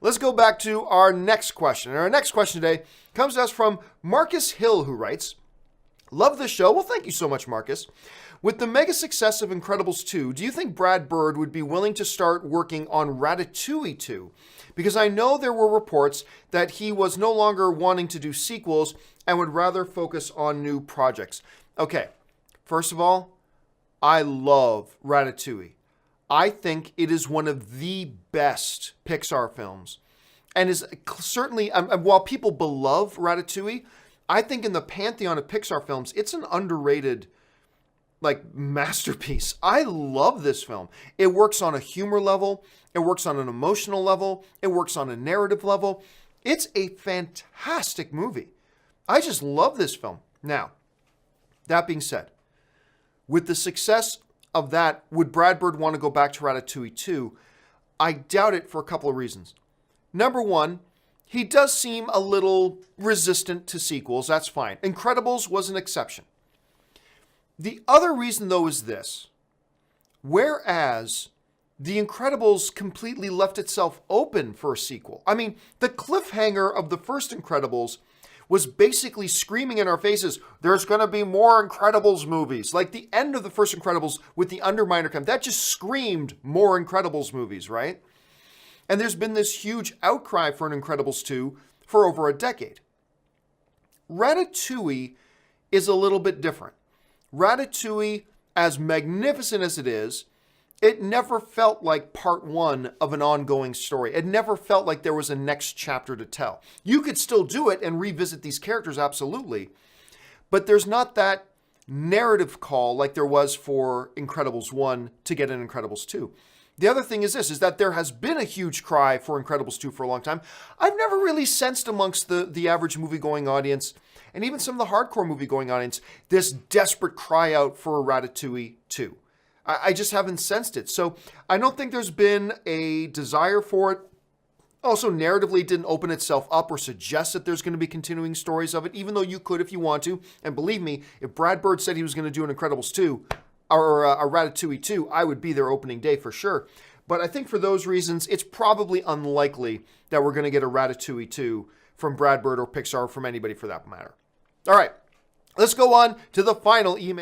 let's go back to our next question. And our next question today comes to us from Marcus Hill, who writes, love the show. Well, thank you so much, Marcus. With the mega success of Incredibles 2, do you think Brad Bird would be willing to start working on Ratatouille 2? Because I know there were reports that he was no longer wanting to do sequels and would rather focus on new projects. Okay, first of all, I love Ratatouille. I think it is one of the best Pixar films. And is certainly, while people beloved Ratatouille, I think in the pantheon of Pixar films, it's an underrated masterpiece. I love this film. It works on a humor level. It works on an emotional level. It works on a narrative level. It's a fantastic movie. I just love this film. Now, that being said, with the success of that, would Brad Bird want to go back to Ratatouille 2? I doubt it for a couple of reasons. Number one, he does seem a little resistant to sequels. That's fine. Incredibles was an exception. The other reason, though, is this. Whereas The Incredibles completely left itself open for a sequel. I mean, the cliffhanger of the first Incredibles was basically screaming in our faces, there's going to be more Incredibles movies. Like the end of the first Incredibles with the Underminer camp, that just screamed more Incredibles movies, right? And there's been this huge outcry for an Incredibles 2 for over a decade. Ratatouille is a little bit different. Ratatouille, as magnificent as it is, it never felt like part one of an ongoing story. It never felt like there was a next chapter to tell. You could still do it and revisit these characters, absolutely. But there's not that narrative call like there was for Incredibles 1 to get an Incredibles 2. The other thing is this, is that there has been a huge cry for Incredibles 2 for a long time. I've never really sensed amongst the average movie-going audience, and even some of the hardcore movie-going audience, this desperate cry out for a Ratatouille 2. I just haven't sensed it. So I don't think there's been a desire for it. Also, narratively, it didn't open itself up or suggest that there's going to be continuing stories of it, even though you could if you want to. And believe me, if Brad Bird said he was going to do an Incredibles 2, or a Ratatouille 2, I would be there opening day for sure. But I think for those reasons, it's probably unlikely that we're going to get a Ratatouille 2 from Brad Bird or Pixar, or from anybody for that matter. All right, let's go on to the final email.